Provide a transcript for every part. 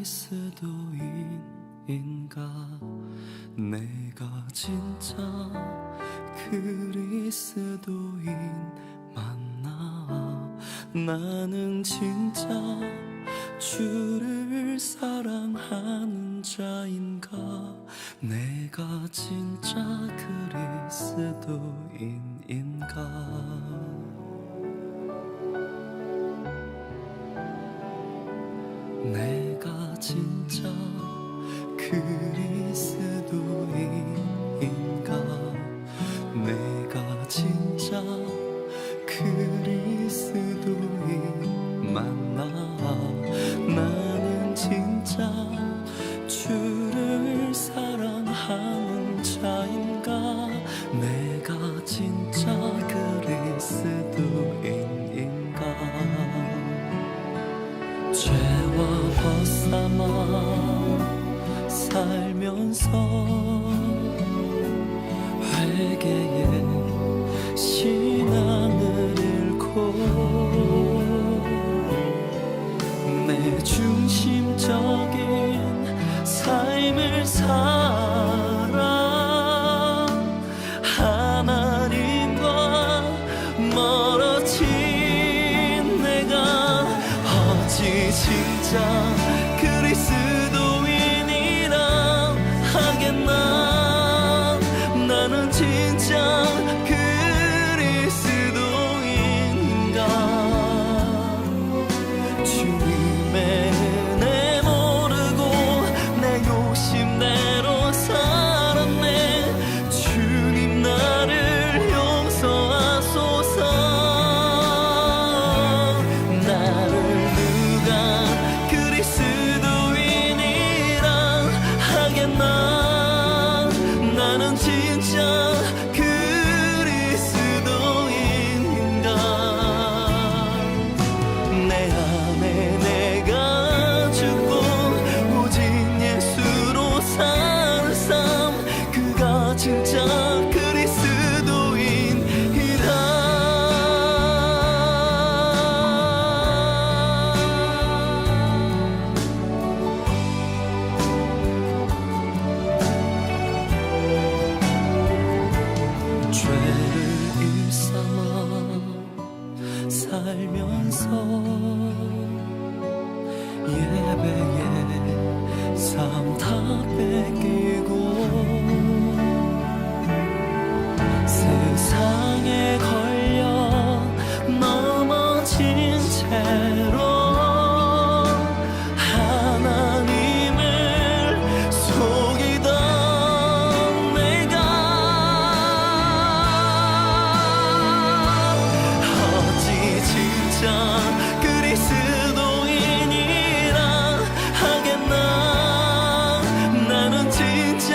그리스도인인가? 내가 진짜 그리스도인 맞나? 나는 진짜 주를 사랑하는 자인가? 내가 진짜 그리스도인인가? 내가 진짜 그리스도인인가? 내가 진짜 그리스도인 맞나? 나는 진짜 주를 사랑하는 자인가? 내가 진짜 그리스도인인가? 죄와 벗삼아 살면서 회개의 신앙을 잃고 내 중심적인 삶을 살아 하나님과 멀어진 내가 어찌 진짜 그리스도인이라 하겠나? 나는 진짜 그리스도인가? 주님의 은혜 모르고 내 욕심대로 살았네. 주님 나를 용서하소서. 나를 누가 그리스도인이라 하겠나? 나는 진짜 그리스도인인가? 내 안에 내가 죽고 오직 예수로 사는 삶, 그가 진짜 그리스도인이다. 죄를 일삼아 살면서 예배에 삶 다 뺏기고 세상에 걸려 넘어진 채로 하나님을 속이던 내가 어찌 진짜 그리스도인이라 하겠나? 나는 진짜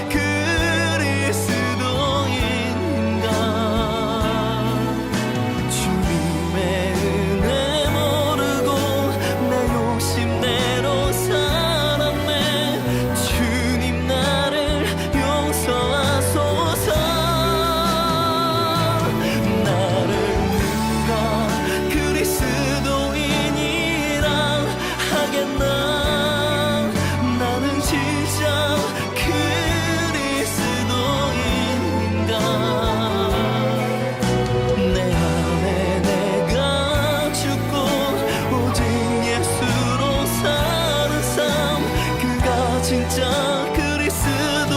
그리스도인가? 주님의 은혜 모르고 내 욕심대로 살았네. 주님 나를 용서하소서. 나를 누가 그리스도인이라 하겠나? 나는 진짜 그리스도인가? 내 안에 내가 죽고 오직 예수로 사는 삶, 그가 진짜 그리스도인이라.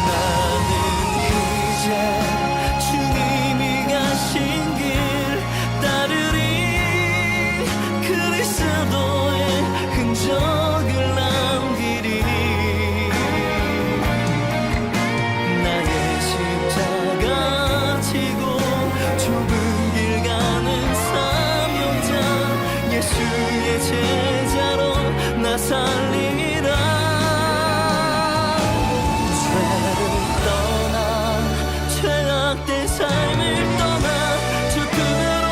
나는 이제 주님이 가신 길 따르리. 그리스도의 흔적을 남기리. 나의 십자가 지고 좁은 길 가는 사명자, 예수의 제자로 나 살리라. 죄를 떠나 죄악된 삶을 떠나 주 그대로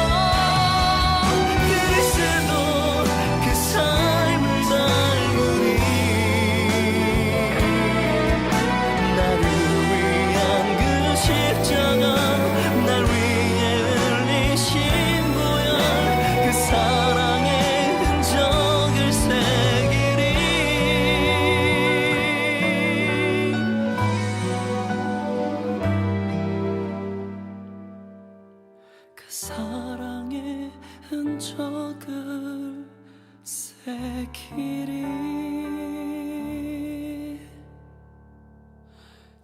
저 글새 길이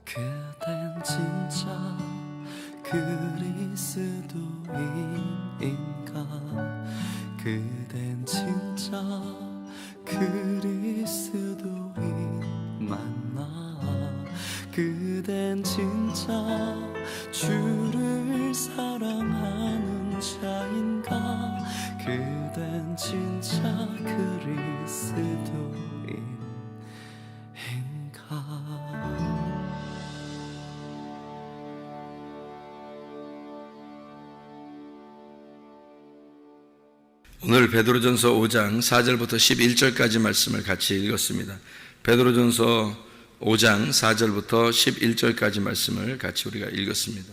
그댄 진짜 그리스도인인가 그댄 진짜 그리스도인 맞나 그댄 진짜 주를 사랑하는 자인가 그댄 진짜 그리스도인인가 오늘 베드로전서 5장 4절부터 11절까지 말씀을 같이 읽었습니다. 베드로전서 5장 4절부터 11절까지 말씀을 같이 우리가 읽었습니다.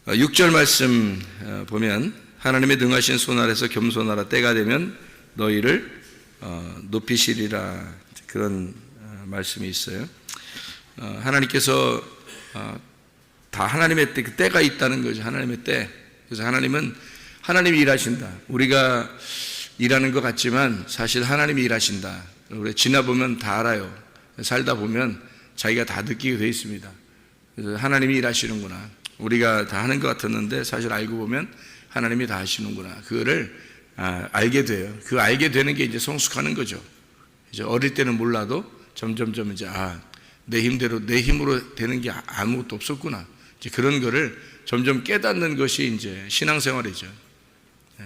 6절 말씀 보면 하나님의 능하신 손 아래서 겸손하라 때가 되면 너희를 높이시리라 그런 말씀이 있어요. 하나님께서 다 하나님의 때가 있다는 거죠. 하나님의 때. 그래서 하나님이 일하신다. 우리가 일하는 것 같지만 사실 하나님이 일하신다. 우리 지나보면 다 알아요. 살다 보면 자기가 다 느끼게 되어 있습니다. 그래서 하나님이 일하시는구나. 우리가 다 하는 것 같았는데 사실 알고 보면 하나님이 다 하시는구나. 그거를 알게 돼요. 그 알게 되는 게 이제 성숙하는 거죠. 이제 어릴 때는 몰라도 점점점 이제 내 힘으로 되는 게 아무것도 없었구나. 이제 그런 거를 점점 깨닫는 것이 이제 신앙생활이죠.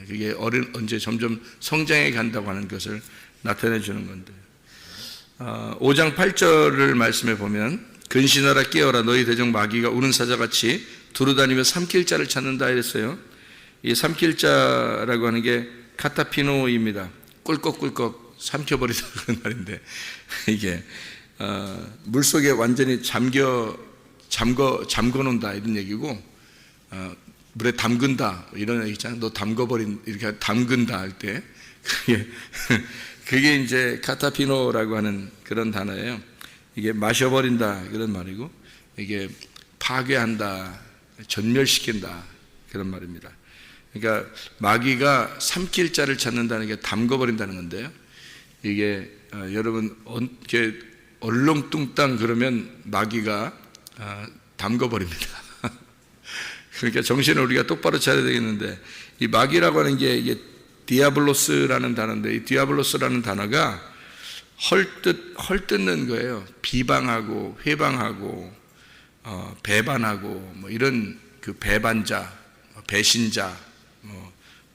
그게 언제 점점 성장해 간다고 하는 것을 나타내 주는 건데 5장 8절을 말씀해 보면 근신하라 깨어라 너희 대적 마귀가 우는 사자같이 두루다니며 삼킬 자를 찾는다 이랬어요. 이 삼킬 자라고 하는 게 카타피노입니다. 꿀꺽꿀꺽 삼켜버리다 그런 말인데 이게 물속에 완전히 잠궈 놓는다 이런 얘기고 물에 담근다 이런 얘기 있잖아요. 너 담궈버린 이렇게 담근다 할 때 그게 이제 카타피노라고 하는 그런 단어예요. 이게 마셔버린다 그런 말이고 이게 파괴한다 전멸시킨다 그런 말입니다. 그러니까 마귀가 삼킬 자를 찾는다는 게 담궈버린다는 건데요. 이게 여러분 이렇게 얼렁뚱땅 그러면 마귀가 담궈버립니다. 그러니까 정신을 우리가 똑바로 차려야 되겠는데 이 마귀라고 하는 게 이게 디아블로스라는 단어인데 이 디아블로스라는 단어가 헐뜯는 거예요. 비방하고 회방하고 배반하고 뭐 이런 그 배반자, 배신자,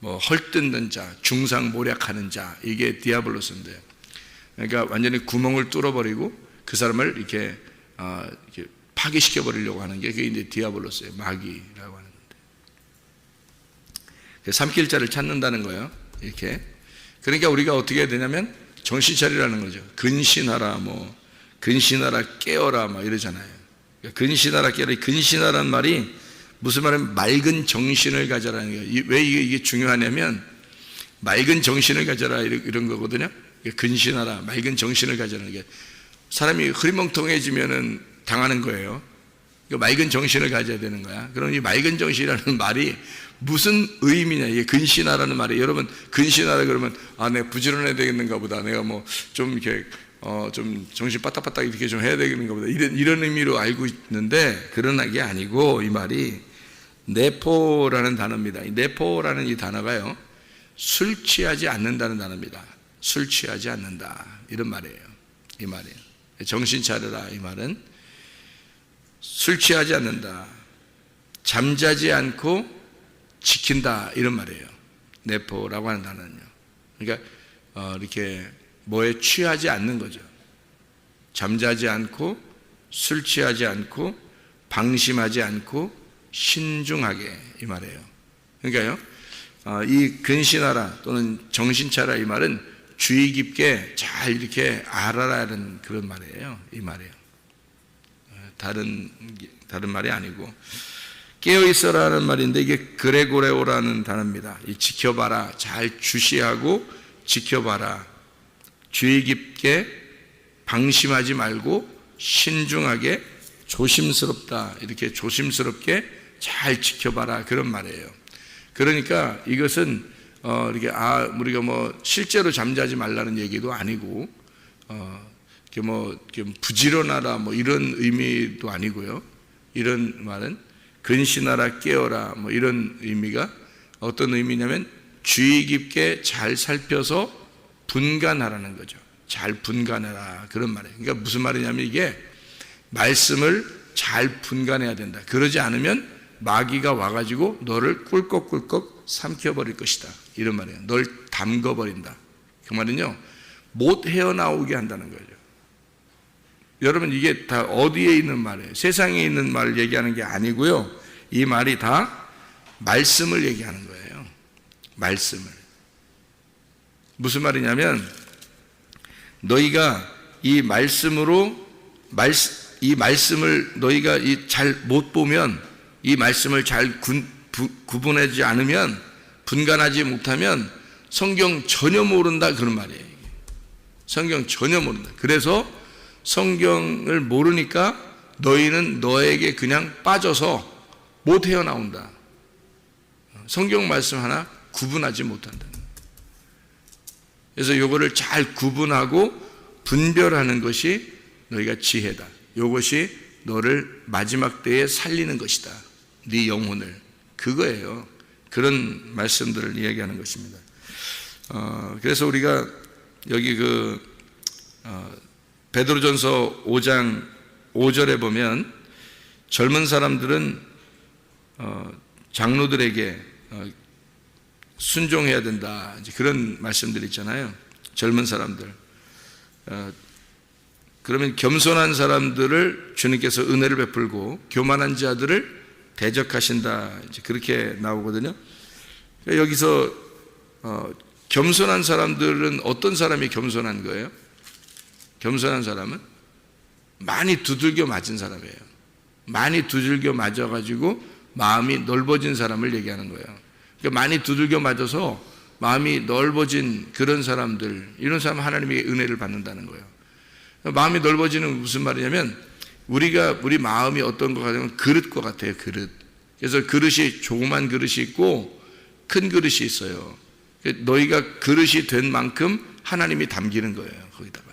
뭐 헐뜯는 자, 중상모략하는 자 이게 디아블로스인데 그러니까 완전히 구멍을 뚫어버리고 그 사람을 이렇게 파괴시켜 버리려고 하는 게 그게 이제 디아블로스예요. 마귀라고 하는 건데 삼킬 자를 찾는다는 거예요. 이렇게 그러니까 우리가 어떻게 해야 되냐면 정신 차리라는 거죠. 근신하라 근신하라 깨어라 이러잖아요. 그러니까 근신하라 깨어라 근신하라는 말이 무슨 말이냐면 맑은 정신을 가져라는 거예요. 왜 이게 중요하냐면 맑은 정신을 가져라 이런 거거든요. 근신하라 맑은 정신을 가져라는 게 사람이 흐리멍텅해지면은 당하는 거예요. 그러니까 맑은 정신을 가져야 되는 거야. 그럼 이 맑은 정신이라는 말이 무슨 의미냐? 이게 근신하라는 말이 여러분 근신하라 그러면 내가 부지런해야 되겠는가 보다. 내가 좀 이렇게 좀 정신 빠딱빠딱 이렇게 좀 해야 되겠는가 보다. 이런 의미로 알고 있는데 그런 게 아니고 이 말이 네포라는 단어입니다. 이 네포라는 이 단어가요. 술 취하지 않는다는 단어입니다. 술 취하지 않는다 이런 말이에요. 이 말이에요. 정신 차려라 이 말은 술 취하지 않는다. 잠자지 않고 지킨다 이런 말이에요. 네포라고 하는 단어는요. 그러니까 이렇게 뭐에 취하지 않는 거죠. 잠자지 않고 술 취하지 않고 방심하지 않고 신중하게 이 말이에요. 그러니까요. 이 근신하라 또는 정신차라 이 말은 주의 깊게 잘 이렇게 알아라 하는 그런 말이에요. 이 말이에요. 다른 말이 아니고 깨어 있어라는 말인데 이게 그레고레오라는 단어입니다. 이 지켜봐라 잘 주시하고 지켜봐라 주의 깊게 방심하지 말고 신중하게 조심스럽다 이렇게 조심스럽게 잘 지켜봐라 그런 말이에요. 그러니까 이것은 이렇게 우리가 뭐 실제로 잠자지 말라는 얘기도 아니고 이렇게 부지런하라 뭐 이런 의미도 아니고요. 이런 말은 근신하라 깨어라 뭐 이런 의미가 어떤 의미냐면 주의 깊게 잘 살펴서 분간하라는 거죠. 잘 분간해라 그런 말이에요. 그러니까 무슨 말이냐면 이게 말씀을 잘 분간해야 된다. 그러지 않으면 마귀가 와가지고 너를 꿀꺽꿀꺽 삼켜버릴 것이다. 이런 말이에요. 널 담궈버린다. 그 말은요, 못 헤어나오게 한다는 거죠. 여러분, 이게 다 어디에 있는 말이에요? 세상에 있는 말을 얘기하는 게 아니고요. 이 말이 다 말씀을 얘기하는 거예요. 말씀을. 무슨 말이냐면 너희가 이 말씀으로 이 말씀을 너희가 잘 못 보면, 이 말씀을 잘 구분하지 않으면, 분간하지 못하면 성경 전혀 모른다 그런 말이에요. 성경 전혀 모른다. 그래서 성경을 모르니까 너희는 너에게 그냥 빠져서 못 헤어나온다. 성경 말씀 하나 구분하지 못한다. 그래서 이거를 잘 구분하고 분별하는 것이 너희가 지혜다. 이것이 너를 마지막 때에 살리는 것이다. 네 영혼을. 그거예요. 그런 말씀들을 이야기하는 것입니다. 그래서 우리가 여기 베드로전서 5장 5절에 보면 젊은 사람들은 장로들에게 순종해야 된다. 이제 그런 말씀들이 있잖아요. 젊은 사람들. 그러면 겸손한 사람들을 주님께서 은혜를 베풀고 교만한 자들을 대적하신다. 이제 그렇게 나오거든요. 여기서 겸손한 사람들은 어떤 사람이 겸손한 거예요? 겸손한 사람은 많이 두들겨 맞은 사람이에요. 많이 두들겨 맞아가지고 마음이 넓어진 사람을 얘기하는 거예요. 그러니까 많이 두들겨 맞아서 마음이 넓어진 그런 사람들, 이런 사람은 하나님의 은혜를 받는다는 거예요. 마음이 넓어지는 무슨 말이냐면 우리 마음이 어떤 것 같으면 그릇과 같아요. 그릇. 그래서 그릇이 조그만 그릇이 있고 큰 그릇이 있어요. 너희가 그릇이 된 만큼 하나님이 담기는 거예요. 거기다가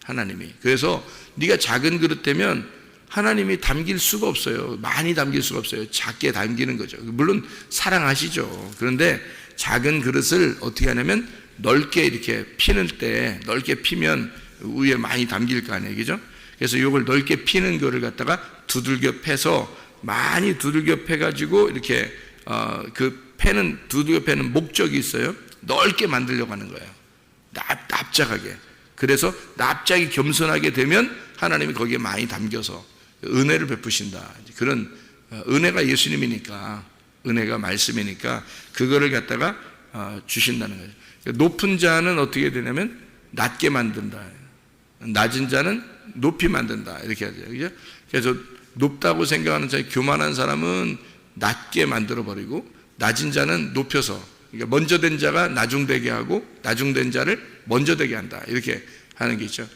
하나님이. 그래서 네가 작은 그릇 되면 하나님이 담길 수가 없어요. 많이 담길 수가 없어요. 작게 담기는 거죠. 물론 사랑하시죠. 그런데 작은 그릇을 어떻게 하냐면 넓게 이렇게 피는 때 넓게 피면 위에 많이 담길 거 아니에요. 그죠? 그래서 이걸 넓게 피는 거를 갖다가 두들겨 패서 많이 두들겨 패가지고 이렇게 두들겨 패는 목적이 있어요. 넓게 만들려고 하는 거예요. 납작하게. 그래서 납작이 겸손하게 되면 하나님이 거기에 많이 담겨서 은혜를 베푸신다. 그런 은혜가 예수님이니까, 은혜가 말씀이니까 그거를 갖다가 주신다는 거죠. 높은 자는 어떻게 되냐면 낮게 만든다. 낮은 자는 높이 만든다. 이렇게 하죠. 그죠? 그래서 높다고 생각하는 자, 교만한 사람은 낮게 만들어버리고 낮은 자는 높여서, 그러니까 먼저 된 자가 나중되게 하고 나중된 자를 먼저 되게 한다. 이렇게 하는 게 있죠.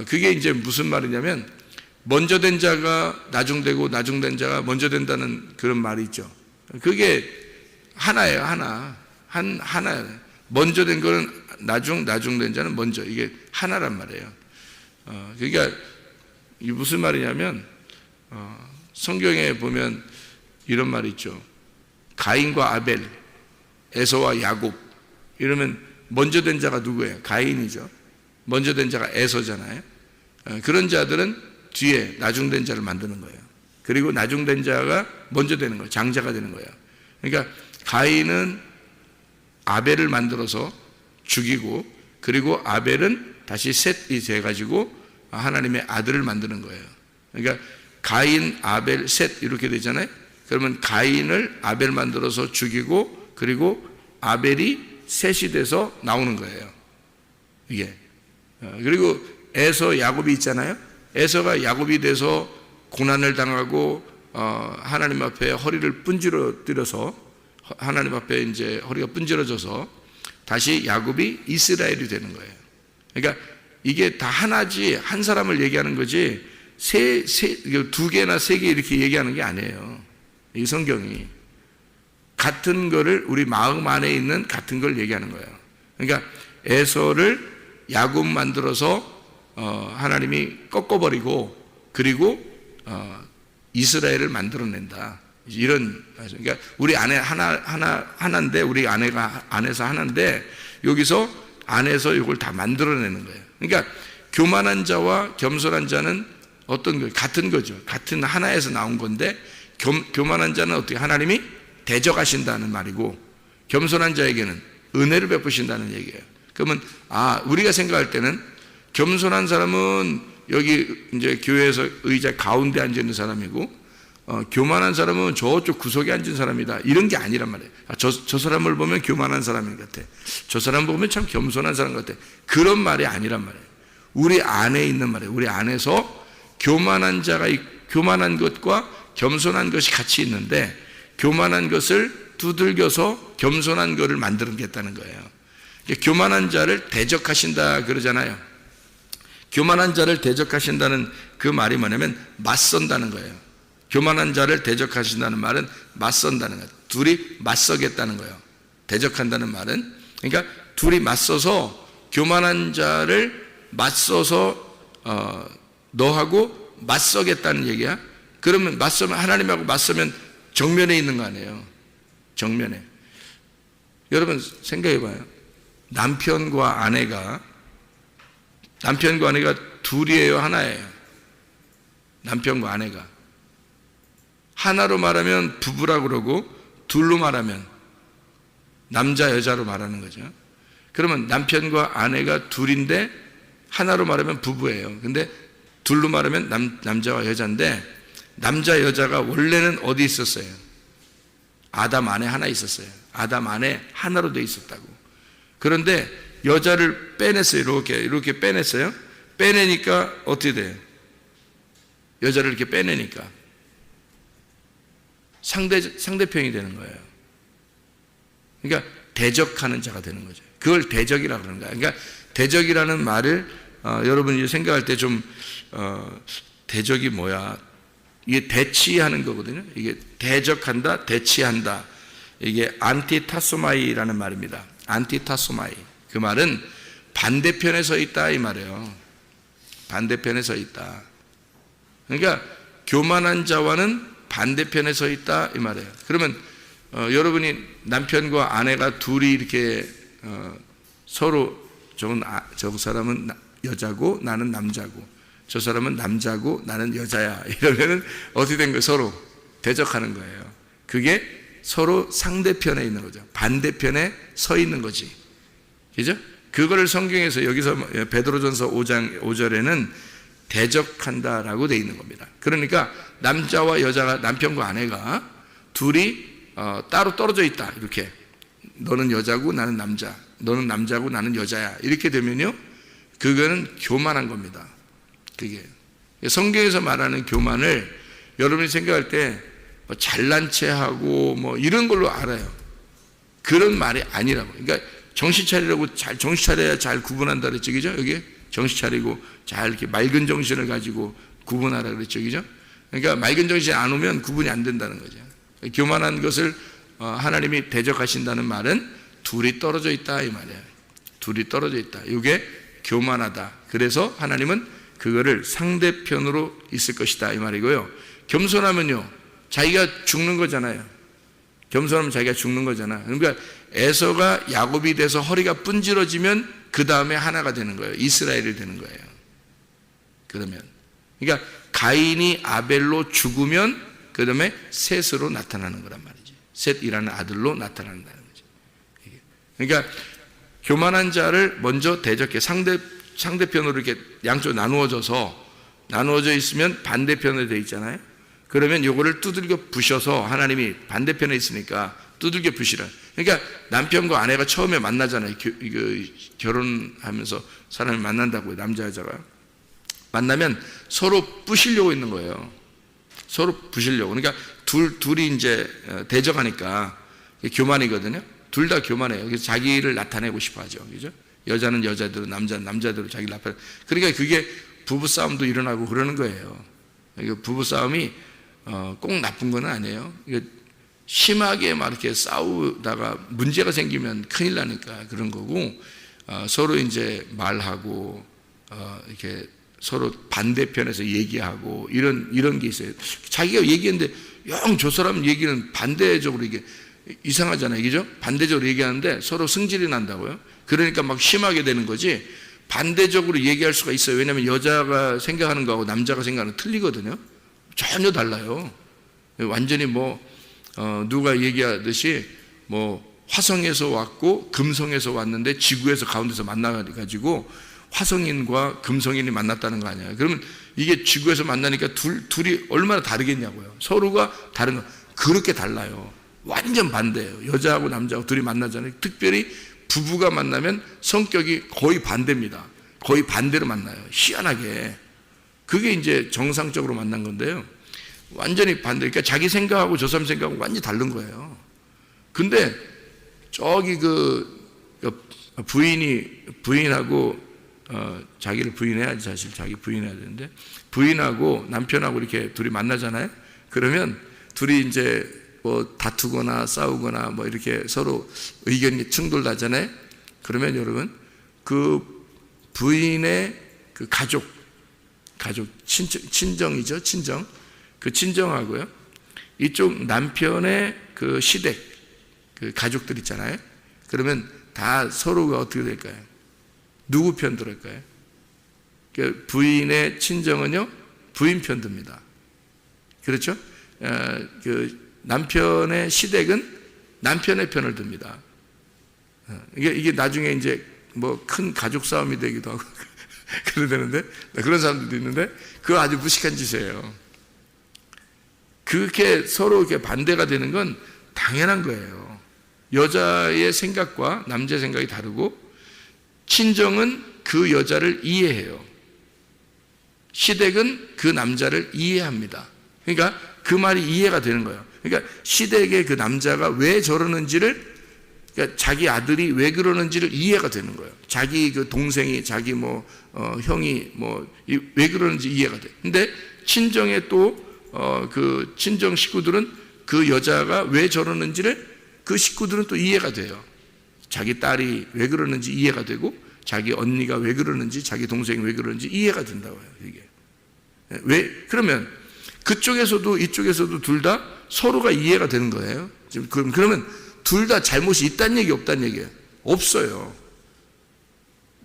그게 이제 무슨 말이냐면 먼저 된 자가 나중되고 나중된 자가 먼저 된다는 그런 말이 있죠. 그게 하나예요. 하나예요. 먼저 된 거는 나중된 자는 먼저. 이게 하나란 말이에요. 그러니까 이게 무슨 말이냐면 성경에 보면 이런 말이 있죠. 가인과 아벨, 에서와 야곱. 이러면 먼저 된 자가 누구예요? 가인이죠. 먼저 된 자가 에서잖아요. 그런 자들은 뒤에 나중된 자를 만드는 거예요. 그리고 나중된 자가 먼저 되는 거예요. 장자가 되는 거예요. 그러니까 가인은 아벨을 만들어서 죽이고, 그리고 아벨은 다시 셋이 돼가지고 하나님의 아들을 만드는 거예요. 그러니까 가인, 아벨, 셋 이렇게 되잖아요. 그러면 가인을 아벨 만들어서 죽이고, 그리고 아벨이 셋이 돼서 나오는 거예요. 이게. 그리고 에서 야곱이 있잖아요. 에서가 야곱이 돼서 고난을 당하고 하나님 앞에 허리를 분지러뜨려서 하나님 앞에 이제 허리가 분지러져서 다시 야곱이 이스라엘이 되는 거예요. 그러니까 이게 다 하나지, 한 사람을 얘기하는 거지 두 개나 세 개 이렇게 얘기하는 게 아니에요. 이 성경이 같은 거를 우리 마음 안에 있는 같은 걸 얘기하는 거예요. 그러니까 에서를 야곱 만들어서 하나님이 꺾어버리고 그리고 이스라엘을 만들어낸다. 이런, 그러니까 우리 안에 하나인데 우리 아내가 안에서 하나인데 여기서 안에서 이걸 다 만들어내는 거예요. 그러니까 교만한 자와 겸손한 자는 어떤 거 같은 거죠. 같은 하나에서 나온 건데 교만한 자는 어떻게 하나님이 대적하신다는 말이고 겸손한 자에게는 은혜를 베푸신다는 얘기예요. 그러면 우리가 생각할 때는 겸손한 사람은 여기 이제 교회에서 의자 가운데 앉아 있는 사람이고 교만한 사람은 저쪽 구석에 앉은 사람이다. 이런 게 아니란 말이에요. 저 사람을 보면 교만한 사람인 것 같아. 저 사람 보면 참 겸손한 사람 같아. 그런 말이 아니란 말이에요. 우리 안에 있는 말이에요. 우리 안에서 교만한 것과 겸손한 것이 같이 있는데 교만한 것을 두들겨서 겸손한 것을 만들겠다는 거예요. 교만한 자를 대적하신다 그러잖아요. 교만한 자를 대적하신다는 그 말이 뭐냐면 맞선다는 거예요. 교만한 자를 대적하신다는 말은 맞선다는 거예요. 둘이 맞서겠다는 거예요. 대적한다는 말은 그러니까 둘이 맞서서 교만한 자를 맞서서 너하고 맞서겠다는 얘기야. 그러면 맞서면 하나님하고 맞서면 정면에 있는 거 아니에요. 정면에. 여러분 생각해 봐요. 남편과 아내가 둘이에요, 하나예요? 남편과 아내가 하나로 말하면 부부라고 그러고 둘로 말하면 남자 여자로 말하는 거죠. 그러면 남편과 아내가 둘인데 하나로 말하면 부부예요. 근데 둘로 말하면 남자와 여자인데 남자 여자가 원래는 어디 있었어요? 아담 안에 하나 있었어요. 아담 안에 하나로 돼 있었다고. 그런데 여자를 빼냈어요. 이렇게 빼냈어요. 빼내니까 어떻게 돼요? 여자를 이렇게 빼내니까 상대편이 되는 거예요. 그러니까 대적하는 자가 되는 거죠. 그걸 대적이라고 그러는 거예요. 그러니까 대적이라는 말을 여러분이 생각할 때 좀 대적이 뭐야? 이게 대치하는 거거든요. 이게 대적한다, 대치한다. 이게 안티타소마이라는 말입니다. 안티타소마이. 그 말은 반대편에 서 있다 이 말이에요. 반대편에 서 있다. 그러니까 교만한 자와는 반대편에 서 있다 이 말이에요. 그러면 여러분이 남편과 아내가 둘이 이렇게 서로 저 사람은 여자고 나는 남자고 저 사람은 남자고 나는 여자야 이러면은 어떻게 된 거예요? 서로 대적하는 거예요. 그게 서로 상대편에 있는 거죠. 반대편에 서 있는 거지. 그죠? 그거를 성경에서 여기서 베드로전서 5장 5절에는 대적한다라고 돼 있는 겁니다. 그러니까 남자와 여자가 남편과 아내가 둘이 따로 떨어져 있다. 이렇게 너는 여자고 나는 남자, 너는 남자고 나는 여자야. 이렇게 되면요, 그거는 교만한 겁니다. 그게 성경에서 말하는 교만을 여러분이 생각할 때 뭐 잘난 체하고 뭐 이런 걸로 알아요. 그런 말이 아니라고. 그러니까 정신 차리라고 정신 차려야 잘 구분한다 그랬죠, 그죠? 여기 정신 차리고 잘 이렇게 맑은 정신을 가지고 구분하라 그랬죠, 그죠? 그러니까 맑은 정신이 안 오면 구분이 안 된다는 거죠. 교만한 것을 하나님이 대적하신다는 말은 둘이 떨어져 있다 이 말이에요. 둘이 떨어져 있다. 이게 교만하다. 그래서 하나님은 그거를 상대편으로 있을 것이다 이 말이고요. 겸손하면요, 자기가 죽는 거잖아요. 겸손하면 자기가 죽는 거잖아. 그러니까 에서가 야곱이 돼서 허리가 분지러지면 그 다음에 하나가 되는 거예요. 이스라엘이 되는 거예요. 그러면 그러니까 가인이 아벨로 죽으면 그 다음에 셋으로 나타나는 거란 말이지. 셋이라는 아들로 나타난다는 거지. 그러니까 교만한 자를 먼저 대적해 상대편으로 이렇게 양쪽 나누어져 있으면 반대편에 돼 있잖아요. 그러면 요거를 두들겨 부셔서 하나님이 반대편에 있으니까 두들겨 부시라. 그러니까 남편과 아내가 처음에 만나잖아요. 결혼하면서 사람이 만난다고요. 남자 여자가 만나면 서로 부시려고 있는 거예요. 서로 부시려고. 그러니까 둘이 이제 대적하니까 교만이거든요. 둘 다 교만해요. 그래서 자기를 나타내고 싶어 하죠. 그죠? 여자는 여자대로, 남자는 남자대로 자기를 나타내. 그러니까 그게 부부싸움도 일어나고 그러는 거예요. 그러니까 부부싸움이 꼭 나쁜 건 아니에요. 심하게 막 이렇게 싸우다가 문제가 생기면 큰일 나니까 그런 거고, 서로 이제 말하고 이렇게 서로 반대편에서 얘기하고 이런 게 있어요. 자기가 얘기했는데 영 저 사람 얘기는 반대적으로 이게 이상하잖아요, 그죠? 반대적으로 얘기하는데 서로 승질이 난다고요. 그러니까 막 심하게 되는 거지. 반대적으로 얘기할 수가 있어요. 왜냐하면 여자가 생각하는 거하고 남자가 생각하는 거 틀리거든요. 전혀 달라요. 완전히 누가 얘기하듯이 화성에서 왔고 금성에서 왔는데 지구에서 가운데서 만나가지고 화성인과 금성인이 만났다는 거 아니에요. 그러면 이게 지구에서 만나니까 둘이 얼마나 다르겠냐고요. 서로가 다른 거. 그렇게 달라요. 완전 반대예요. 여자하고 남자하고 둘이 만나잖아요. 특별히 부부가 만나면 성격이 거의 반대입니다. 거의 반대로 만나요. 희한하게. 그게 이제 정상적으로 만난 건데요. 완전히 반대. 그러니까 자기 생각하고 저 사람 생각하고 완전히 다른 거예요. 근데 저기 부인하고 자기를 부인해야지, 사실 자기 부인해야 되는데, 부인하고 남편하고 이렇게 둘이 만나잖아요. 그러면 둘이 이제 다투거나 싸우거나 이렇게 서로 의견이 충돌나잖아요. 그러면 여러분, 그 부인의 그 가족 친정이죠, 친정. 그 친정하고요, 이쪽 남편의 그 시댁, 그 가족들 있잖아요. 그러면 다 서로가 어떻게 될까요? 누구 편 들을까요? 그 부인의 친정은요, 부인 편 듭니다. 그렇죠? 그 남편의 시댁은 남편의 편을 듭니다. 이게 나중에 이제 큰 가족 싸움이 되기도 하고 그러는데, 그런 사람들도 있는데, 그거 아주 무식한 짓이에요. 그렇게 서로 이렇게 반대가 되는 건 당연한 거예요. 여자의 생각과 남자의 생각이 다르고, 친정은 그 여자를 이해해요. 시댁은 그 남자를 이해합니다. 그러니까 그 말이 이해가 되는 거예요. 그러니까 시댁의 그 남자가 왜 저러는지를, 그러니까 자기 아들이 왜 그러는지를 이해가 되는 거예요. 자기 그 동생이, 자기 형이 왜 그러는지 이해가 돼. 근데 친정에 또 그 친정 식구들은 그 여자가 왜 저러는지를 그 식구들은 또 이해가 돼요. 자기 딸이 왜 그러는지 이해가 되고, 자기 언니가 왜 그러는지, 자기 동생이 왜 그러는지 이해가 된다고요. 이게 왜 그러면 그쪽에서도 이쪽에서도 둘 다 서로가 이해가 되는 거예요. 지금 그러면 둘 다 잘못이 있다는 얘기, 없다는 얘기예요? 없어요.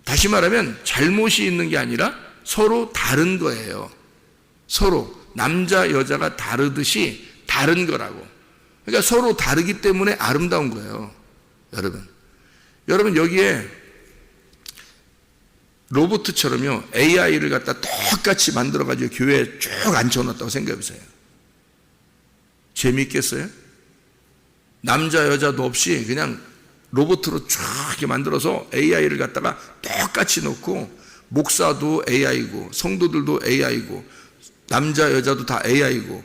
다시 말하면 잘못이 있는 게 아니라 서로 다른 거예요. 서로 남자 여자가 다르듯이 다른 거라고. 그러니까 서로 다르기 때문에 아름다운 거예요. 여러분 여기에 로봇처럼요, AI를 갖다 똑같이 만들어가지고 교회에 쭉 앉혀놨다고 생각해보세요. 재미있겠어요? 남자 여자도 없이 그냥 로봇으로 쭉 이렇게 만들어서 AI를 갖다가 똑같이 놓고, 목사도 AI고 성도들도 AI고 남자 여자도 다 AI고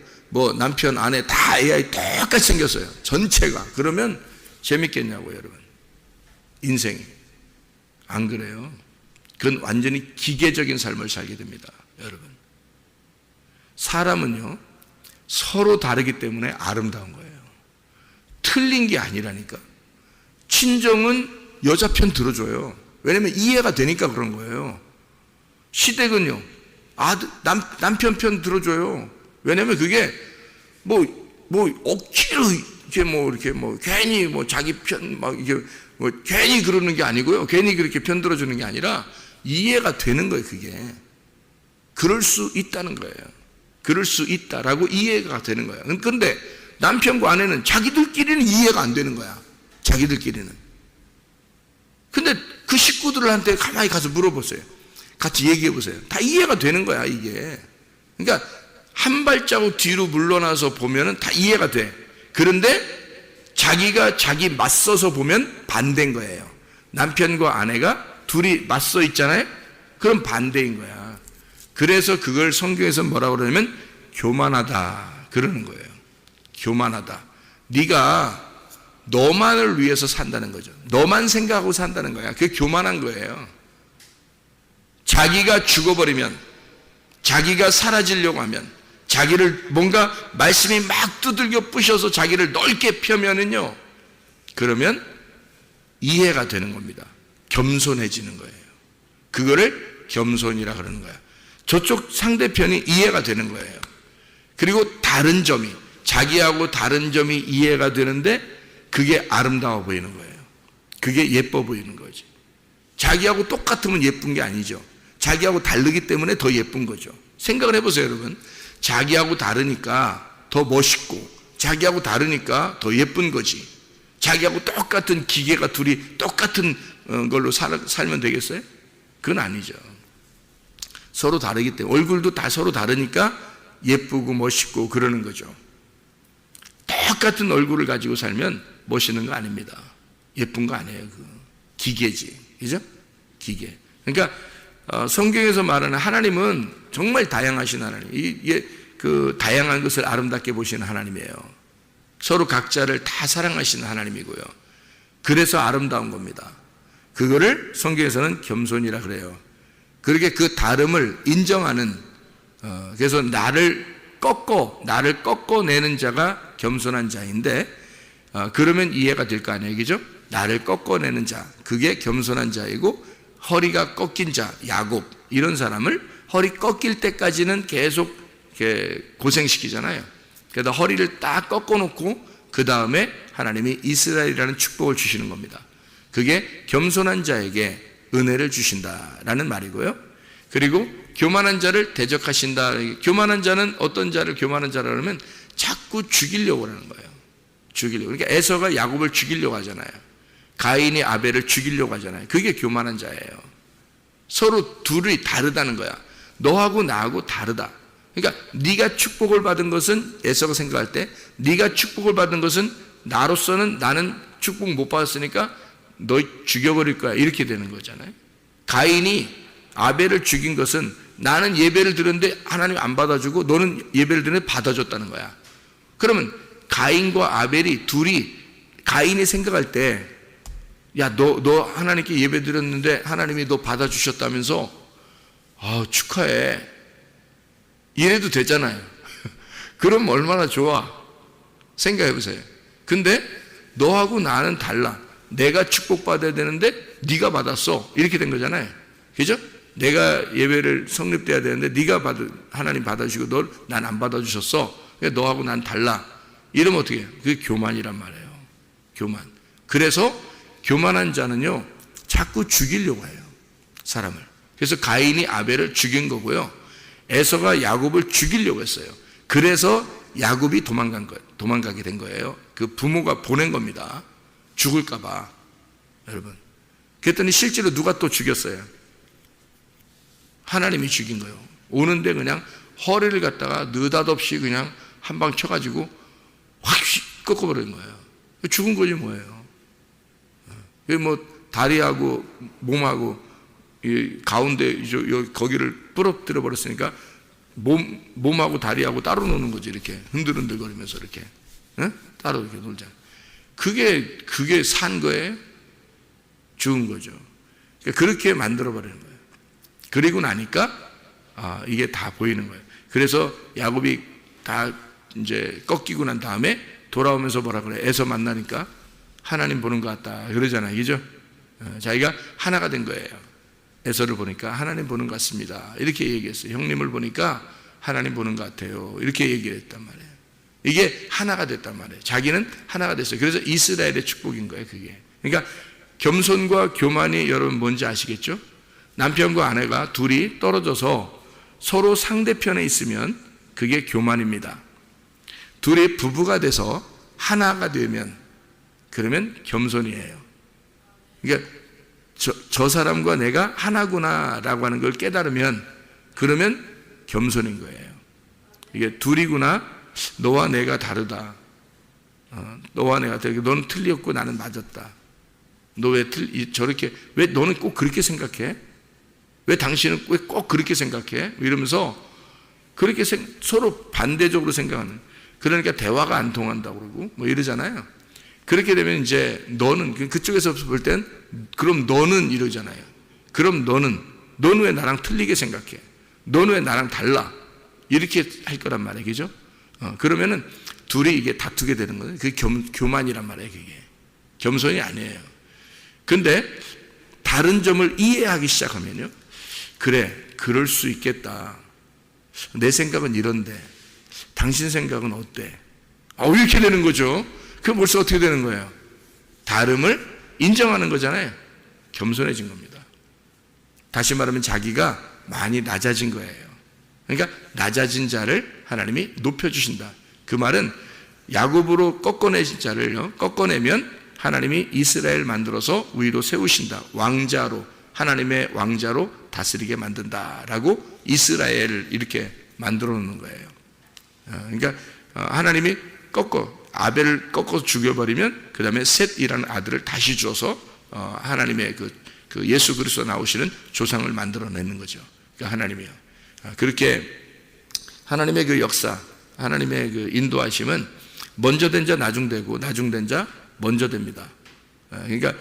남편 아내 다 AI 똑같이 생겼어요, 전체가. 그러면 재밌겠냐고 여러분. 인생이 안 그래요. 그건 완전히 기계적인 삶을 살게 됩니다. 여러분, 사람은요 서로 다르기 때문에 아름다운 거예요. 틀린 게 아니라니까. 친정은 여자 편 들어줘요. 왜냐면 이해가 되니까 그런 거예요. 시댁은요 남편 편 들어줘요. 왜냐면 그게 억지로 이렇게 괜히 자기 편 이게 괜히 그러는 게 아니고요. 괜히 그렇게 편 들어주는 게 아니라 이해가 되는 거예요. 그게 그럴 수 있다는 거예요. 그럴 수 있다라고 이해가 되는 거예요. 그런데 남편과 아내는 자기들끼리는 이해가 안 되는 거야. 자기들끼리는. 근데 그 식구들한테 가만히 가서 물어보세요. 같이 얘기해 보세요. 다 이해가 되는 거야, 이게. 그러니까 한 발자국 뒤로 물러나서 보면은 다 이해가 돼. 그런데 자기가 자기 맞서서 보면 반대인 거예요. 남편과 아내가 둘이 맞서 있잖아요. 그럼 반대인 거야. 그래서 그걸 성경에서 뭐라고 그러냐면 교만하다 그러는 거예요. 교만하다. 네가 너만을 위해서 산다는 거죠. 너만 생각하고 산다는 거야. 그게 교만한 거예요. 자기가 죽어버리면, 자기가 사라지려고 하면, 자기를 뭔가 말씀이 막 두들겨 부셔서 자기를 넓게 펴면은요, 그러면 이해가 되는 겁니다. 겸손해지는 거예요. 그거를 겸손이라 그러는 거야. 저쪽 상대편이 이해가 되는 거예요. 그리고 다른 점이, 자기하고 다른 점이 이해가 되는데 그게 아름다워 보이는 거예요. 그게 예뻐 보이는 거지. 자기하고 똑같으면 예쁜 게 아니죠. 자기하고 다르기 때문에 더 예쁜 거죠. 생각을 해보세요, 여러분. 자기하고 다르니까 더 멋있고, 자기하고 다르니까 더 예쁜 거지. 자기하고 똑같은 기계가 둘이 똑같은 걸로 살면 되겠어요? 그건 아니죠. 서로 다르기 때문에, 얼굴도 다 서로 다르니까 예쁘고 멋있고 그러는 거죠. 똑같은 얼굴을 가지고 살면 멋있는 거 아닙니다. 예쁜 거 아니에요. 그 기계지, 그죠? 기계. 그러니까 성경에서 말하는 하나님은 정말 다양하신 하나님. 그 다양한 것을 아름답게 보시는 하나님이에요. 서로 각자를 다 사랑하시는 하나님이고요. 그래서 아름다운 겁니다. 그거를 성경에서는 겸손이라 그래요. 그렇게 그 다름을 인정하는, 그래서 나를 꺾어내는 자가 겸손한 자인데, 그러면 이해가 될 거 아니에요, 그죠? 나를 꺾어내는 자, 그게 겸손한 자이고, 허리가 꺾인 자, 야곱, 이런 사람을 허리 꺾일 때까지는 계속 이렇게 고생시키잖아요. 그래서 허리를 딱 꺾어놓고 그 다음에 하나님이 이스라엘이라는 축복을 주시는 겁니다. 그게 겸손한 자에게 은혜를 주신다라는 말이고요. 그리고 교만한 자를 대적하신다. 교만한 자는 어떤 자를 교만한 자라 그러면 자꾸 죽이려고 하는 거예요. 죽이려고. 그러니까 에서가 야곱을 죽이려고 하잖아요. 가인이 아벨을 죽이려고 하잖아요. 그게 교만한 자예요. 서로 둘이 다르다는 거야. 너하고 나하고 다르다. 그러니까 네가 축복을 받은 것은, 에서가 생각할 때 네가 축복을 받은 것은 나로서는 나는 축복 못 받았으니까 너 죽여버릴 거야, 이렇게 되는 거잖아요. 가인이 아벨을 죽인 것은 나는 예배를 드렸는데 하나님 안 받아주고 너는 예배를 드렸는데 받아줬다는 거야. 그러면 가인과 아벨이 둘이, 가인이 생각할 때 야, 너 하나님께 예배 드렸는데 하나님이 너 받아주셨다면서 축하해, 이래도 되잖아요. 그럼 얼마나 좋아. 생각해 보세요. 근데 너하고 나는 달라. 내가 축복받아야 되는데 네가 받았어, 이렇게 된 거잖아요. 그죠? 내가 예배를 성립돼야 되는데 하나님 받아주시고 난 안 받아주셨어. 너하고 난 달라. 이러면 어떻게 해요? 그게 교만이란 말이에요. 교만. 그래서 교만한 자는요, 자꾸 죽이려고 해요, 사람을. 그래서 가인이 아벨을 죽인 거고요, 에서가 야곱을 죽이려고 했어요. 그래서 야곱이 도망가게 된 거예요. 그 부모가 보낸 겁니다. 죽을까봐. 여러분. 그랬더니 실제로 누가 또 죽였어요? 하나님이 죽인 거예요. 오는데 그냥 허리를 갖다가 느닷없이 그냥 한 방 쳐가지고 확 꺾어버린 거예요. 죽은 거지 뭐예요. 다리하고 몸하고 이 가운데 거기를 부러뜨려 버렸으니까 몸하고 다리하고 따로 노는 거지. 이렇게 흔들흔들거리면서 이렇게 따로 이렇게 놀자. 그게 산 거예요? 죽은 거죠. 그렇게 만들어 버리는 거예요. 그리고 나니까 이게 다 보이는 거예요. 그래서 야곱이 다 이제 꺾이고 난 다음에 돌아오면서 뭐라 그래? 에서 만나니까 하나님 보는 것 같다 그러잖아요, 그죠? 자기가 하나가 된 거예요. 에서를 보니까 하나님 보는 것 같습니다, 이렇게 얘기했어요. 형님을 보니까 하나님 보는 것 같아요, 이렇게 얘기를 했단 말이에요. 이게 하나가 됐단 말이에요. 자기는 하나가 됐어요. 그래서 이스라엘의 축복인 거예요, 그게. 그러니까 겸손과 교만이 여러분 뭔지 아시겠죠? 남편과 아내가 둘이 떨어져서 서로 상대편에 있으면 그게 교만입니다. 둘이 부부가 돼서 하나가 되면 그러면 겸손이에요. 그러니까 저 사람과 내가 하나구나라고 하는 걸 깨달으면 그러면 겸손인 거예요. 이게 둘이구나, 너와 내가 다르다. 너와 내가 다르다. 너는 틀렸고 나는 맞았다. 너 왜 저렇게, 왜 너는 꼭 그렇게 생각해? 왜 당신은 왜 꼭 그렇게 생각해? 이러면서 그렇게 서로 반대적으로 생각하는. 그러니까 대화가 안 통한다고 그러고 뭐 이러잖아요. 그렇게 되면 이제 너는, 그쪽에서 볼 땐 그럼 너는 이러잖아요. 그럼 너는 왜 나랑 틀리게 생각해? 너는 왜 나랑 달라? 이렇게 할 거란 말이에요. 그죠? 그러면은 둘이 이게 다투게 되는 거예요. 그게 교만이란 말이에요. 그게 겸손이 아니에요. 근데 다른 점을 이해하기 시작하면요, 그래, 그럴 수 있겠다. 내 생각은 이런데 당신 생각은 어때? 이렇게 되는 거죠. 그럼 벌써 어떻게 되는 거예요? 다름을 인정하는 거잖아요. 겸손해진 겁니다. 다시 말하면 자기가 많이 낮아진 거예요. 그러니까 낮아진 자를 하나님이 높여주신다. 그 말은 야곱으로 꺾어내신 자를요, 꺾어내면 하나님이 이스라엘 만들어서 위로 세우신다. 왕자로, 하나님의 왕자로 다스리게 만든다라고 이스라엘을 이렇게 만들어 놓는 거예요. 그러니까 하나님이 아벨을 꺾어서 죽여버리면 그 다음에 셋이라는 아들을 다시 줘서 하나님의 그 예수 그리스도 나오시는 조상을 만들어내는 거죠. 그러니까 하나님이요. 그렇게 하나님의 그 역사, 하나님의 그 인도하심은 먼저 된 자 나중되고 나중된 자 먼저 됩니다. 그러니까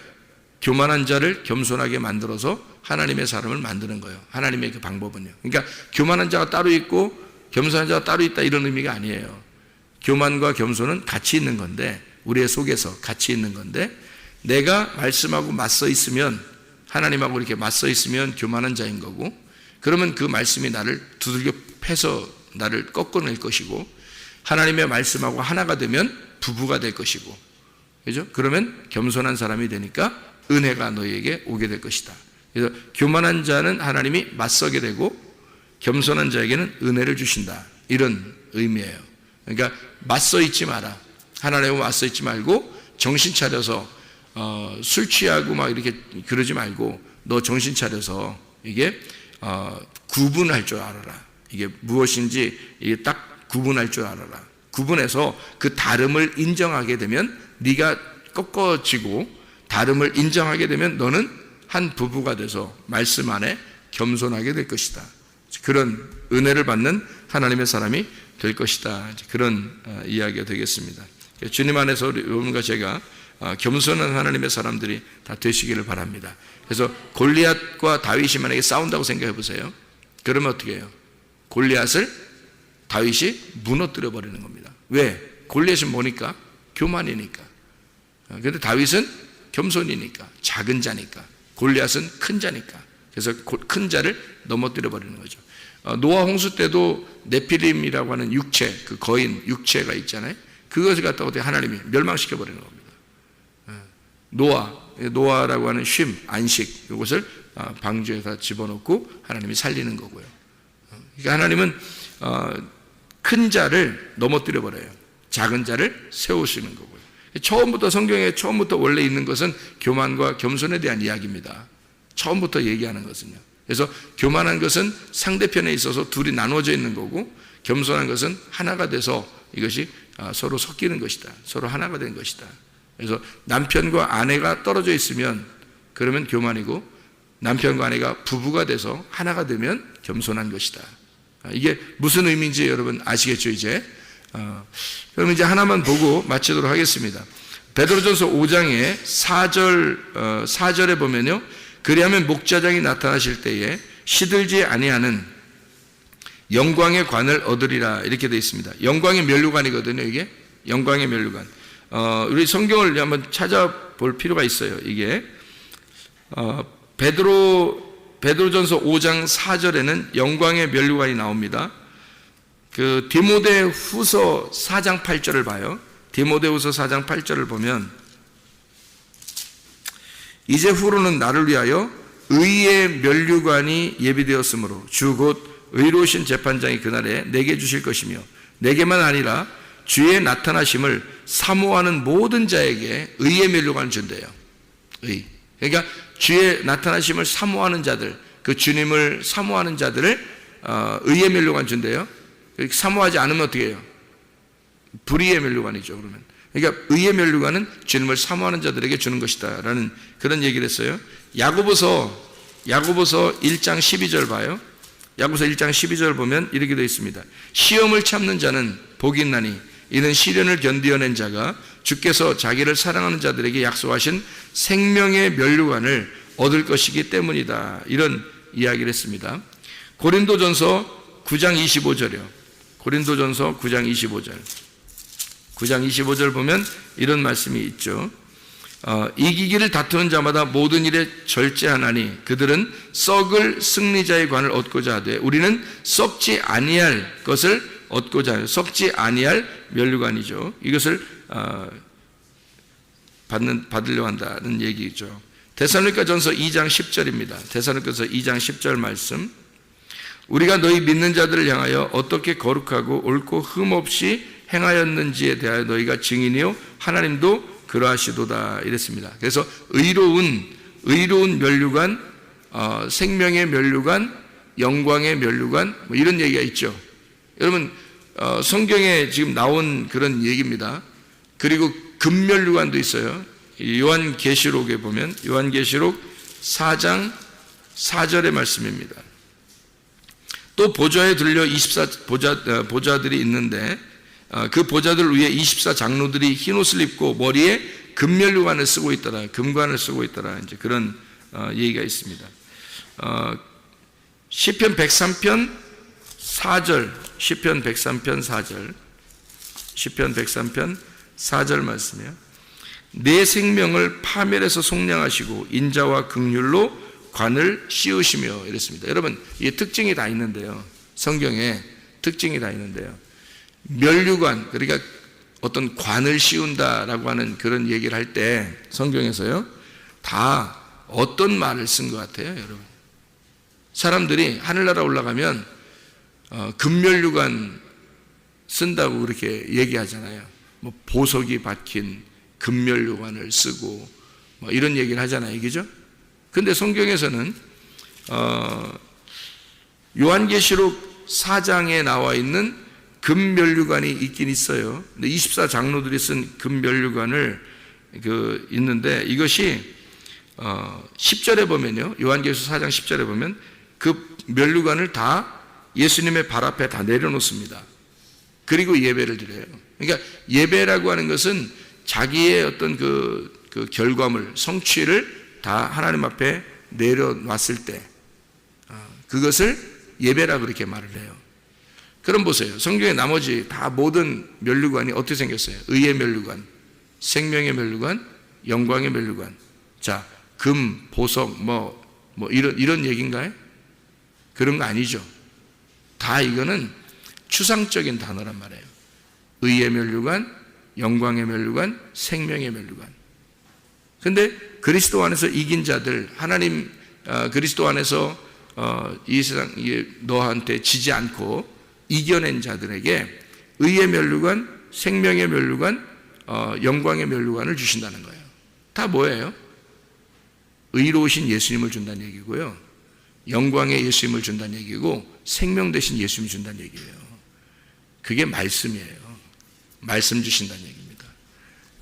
교만한 자를 겸손하게 만들어서 하나님의 사람을 만드는 거예요. 하나님의 그 방법은요. 그러니까 교만한 자가 따로 있고 겸손한 자가 따로 있다 이런 의미가 아니에요. 교만과 겸손은 같이 있는 건데, 우리의 속에서 같이 있는 건데, 내가 말씀하고 맞서 있으면, 하나님하고 이렇게 맞서 있으면 교만한 자인 거고, 그러면 그 말씀이 나를 두들겨 패서 나를 꺾어낼 것이고, 하나님의 말씀하고 하나가 되면 부부가 될 것이고, 그죠? 그러면 겸손한 사람이 되니까 은혜가 너희에게 오게 될 것이다. 그래서 교만한 자는 하나님이 맞서게 되고 겸손한 자에게는 은혜를 주신다. 이런 의미예요. 그러니까 맞서 있지 마라. 하나님하고 맞서 있지 말고 정신 차려서 술 취하고 막 이렇게 그러지 말고 너 정신 차려서 이게 구분할 줄 알아라. 이게 무엇인지 이게 딱 구분할 줄 알아라. 구분해서 그 다름을 인정하게 되면 네가 꺾어지고 다름을 인정하게 되면 너는 한 부부가 돼서 말씀 안에 겸손하게 될 것이다. 그런 은혜를 받는 하나님의 사람이 될 것이다. 그런 이야기가 되겠습니다. 주님 안에서 여러분과 제가 겸손한 하나님의 사람들이 다 되시기를 바랍니다. 그래서 골리앗과 다윗이 만약에 싸운다고 생각해 보세요. 그러면 어떻게 해요? 골리앗을 다윗이 무너뜨려 버리는 겁니다. 왜? 골리앗은 뭐니까? 교만이니까. 그런데 다윗은 겸손이니까, 작은 자니까. 골리앗은 큰 자니까. 그래서 큰 자를 넘어뜨려 버리는 거죠. 노아 홍수 때도 네피림이라고 하는 육체, 그 거인 육체가 있잖아요. 그것을 갖다가 어떻게 하나님이 멸망시켜 버리는 겁니다. 노아라고 하는 쉼, 안식, 이것을 방주에다 집어넣고 하나님이 살리는 거고요. 그러니까 하나님은 큰 자를 넘어뜨려 버려요. 작은 자를 세우시는 거고요. 처음부터 성경에 처음부터 원래 있는 것은 교만과 겸손에 대한 이야기입니다. 처음부터 얘기하는 것은요. 그래서 교만한 것은 상대편에 있어서 둘이 나눠져 있는 거고, 겸손한 것은 하나가 돼서 이것이 서로 섞이는 것이다. 서로 하나가 된 것이다. 그래서 남편과 아내가 떨어져 있으면 그러면 교만이고, 남편과 아내가 부부가 돼서 하나가 되면 겸손한 것이다. 이게 무슨 의미인지 여러분 아시겠죠, 이제? 그럼 이제 하나만 보고 마치도록 하겠습니다. 베드로전서 5장의 4절에 보면요, 그리하면 목자장이 나타나실 때에 시들지 아니하는 영광의 관을 얻으리라, 이렇게 되어 있습니다. 영광의 면류관이거든요, 이게. 영광의 면류관. 우리 성경을 한번 찾아볼 필요가 있어요. 이게 베드로전서 5장 4절에는 영광의 면류관이 나옵니다. 그 디모데후서 4장 8절을 봐요. 디모데후서 4장 8절을 보면, 이제 후로는 나를 위하여 의의 면류관이 예비되었으므로 주 곧 의로우신 재판장이 그날에 내게 주실 것이며, 내게만 아니라 주의 나타나심을 사모하는 모든 자에게 의의 면류관을 준대요. 의. 그러니까 주의 나타나심을 사모하는 자들, 그 주님을 사모하는 자들을 의의 면류관 준대요. 사모하지 않으면 어떻게 해요? 불의의 면류관이죠. 그러면 그러니까 의의 면류관은 주님을 사모하는 자들에게 주는 것이다 라는 그런 얘기를 했어요. 야고보서 1장 12절 봐요. 야고보서 1장 12절 보면 이렇게 되어 있습니다. 시험을 참는 자는 복이 있나니 이는 시련을 견디어낸 자가 주께서 자기를 사랑하는 자들에게 약속하신 생명의 면류관을 얻을 것이기 때문이다. 이런 이야기를 했습니다. 고린도전서 9장 25절이요. 고린도전서 9장 25절. 9장 25절 보면 이런 말씀이 있죠. 이기기를 다투는 자마다 모든 일에 절제하나니 그들은 썩을 승리자의 관을 얻고자 하되 우리는 썩지 아니할 것을 얻고자 하여 썩지 아니할 면류관이죠. 이것을 받으려 한다는 얘기죠. 데살로니가전서 2장 10절입니다. 데살로니가전서 2장 10절 말씀. 우리가 너희 믿는 자들을 향하여 어떻게 거룩하고 옳고 흠 없이 행하였는지에 대하여 너희가 증인이요 하나님도 그러하시도다 이랬습니다. 그래서 의로운 면류관, 생명의 면류관, 영광의 면류관 뭐 이런 얘기가 있죠. 여러분 성경에 지금 나온 그런 얘기입니다. 그리고 금면류관도 있어요. 요한계시록에 보면 요한계시록 4장 4절의 말씀입니다. 또 보좌에 들려 24보좌들이 있는데 그 보좌들 위에 24장로들이 흰옷을 입고 머리에 금면류관을 쓰고 있더라. 금관을 쓰고 있더라. 이제 그런 얘기가 있습니다. 시편 103편 4절, 시편 103편 4절, 시편 103편 4절 말씀이에요. 내 생명을 파멸해서 속량하시고 인자와 긍휼로 관을 씌우시며 이랬습니다. 여러분, 이게 특징이 다 있는데요. 성경에 특징이 다 있는데요. 면류관, 그러니까 어떤 관을 씌운다라고 하는 그런 얘기를 할 때 성경에서요, 다 어떤 말을 쓴 것 같아요, 여러분? 사람들이 하늘나라 올라가면 금면류관 쓴다고 그렇게 얘기하잖아요. 뭐 보석이 박힌 금면류관을 쓰고 뭐 이런 얘기를 하잖아요, 그죠? 근데 성경에서는 요한계시록 4장에 나와 있는 금면류관이 있긴 있어요. 근데 24장로들이 쓴 금면류관을 있는데 이것이 10절에 보면요. 요한계시록 4장 10절에 보면 그 면류관을 다 예수님의 발 앞에 다 내려놓습니다. 그리고 예배를 드려요. 그러니까 예배라고 하는 것은 자기의 어떤 그 결과물, 성취를 다 하나님 앞에 내려놨을 때 그것을 예배라 그렇게 말을 해요. 그럼 보세요. 성경의 나머지 다 모든 면류관이 어떻게 생겼어요? 의의 면류관, 생명의 면류관, 영광의 면류관. 자, 금, 보석, 뭐 이런 얘기인가요? 그런 거 아니죠. 다 이거는 추상적인 단어란 말이에요. 의의 면류관, 영광의 면류관, 생명의 면류관. 근데 그리스도 안에서 이긴 자들, 하나님 그리스도 안에서 이 세상 너한테 지지 않고 이겨낸 자들에게 의의 면류관, 생명의 면류관, 영광의 면류관을 주신다는 거예요. 다 뭐예요? 의로우신 예수님을 준다는 얘기고요. 영광의 예수님을 준다는 얘기고 생명 대신 예수님을 준다는 얘기예요. 그게 말씀이에요. 말씀 주신다는 얘기입니다.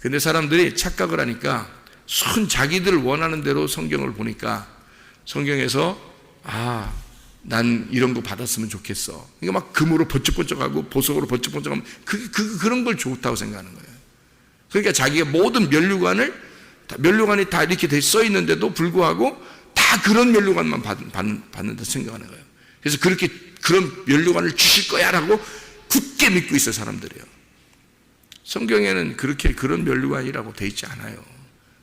근데 사람들이 착각을 하니까 자기들 원하는 대로 성경을 보니까 성경에서 난 이런 거 받았으면 좋겠어. 그러니까 막 금으로 번쩍번쩍하고 보석으로 번쩍번쩍하면 그런 걸 좋다고 생각하는 거예요. 그러니까 자기가 모든 면류관이 다 이렇게 돼 써 있는데도 불구하고 다 그런 면류관만 받는다 생각하는 거예요. 그래서 그런 면류관을 주실 거야라고 굳게 믿고 있어요, 사람들이요. 성경에는 그런 면류관이라고 돼 있지 않아요.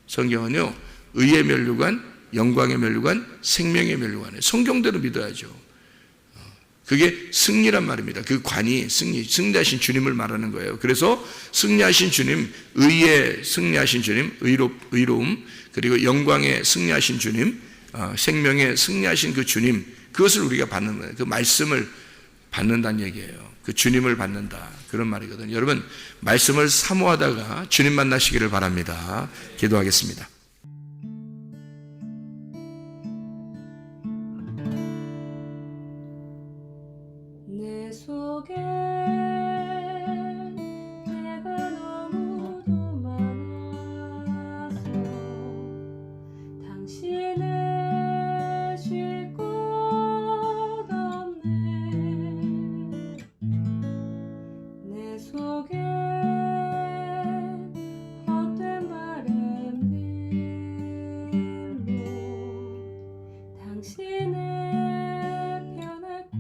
성경은요, 의의 면류관, 영광의 면류관, 생명의 면류관이에요. 성경대로 믿어야죠. 그게 승리란 말입니다. 그 관이 승리하신 주님을 말하는 거예요. 그래서 승리하신 주님, 의의 승리하신 주님, 의로움, 그리고 영광의 승리하신 주님, 생명의 승리하신 그 주님, 그것을 우리가 받는 거예요. 그 말씀을 받는다는 얘기예요. 그 주님을 받는다. 그런 말이거든요. 여러분, 말씀을 사모하다가 주님 만나시기를 바랍니다. 기도하겠습니다. 내 속에 내가 너무도 많아서 당신을 쉴 곳 없네. 내 속에 헛된 바램들로 당신을 변할 곳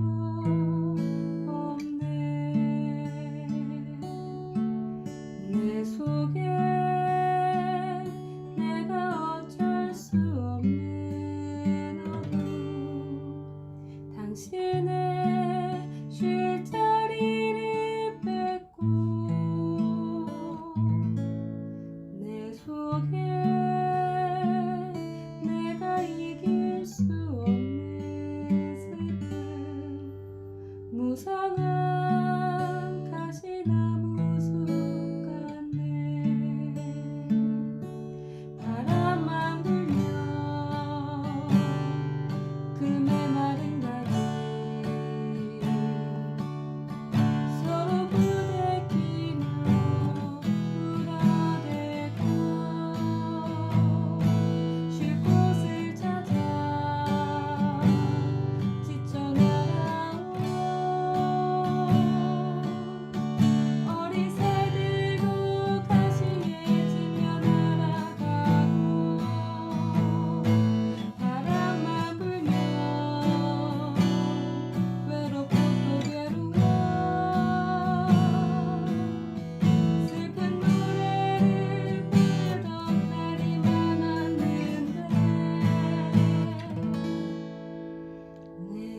없네.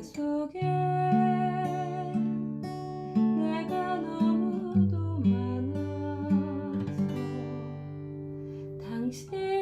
속에 내가 너무도 많아서 당신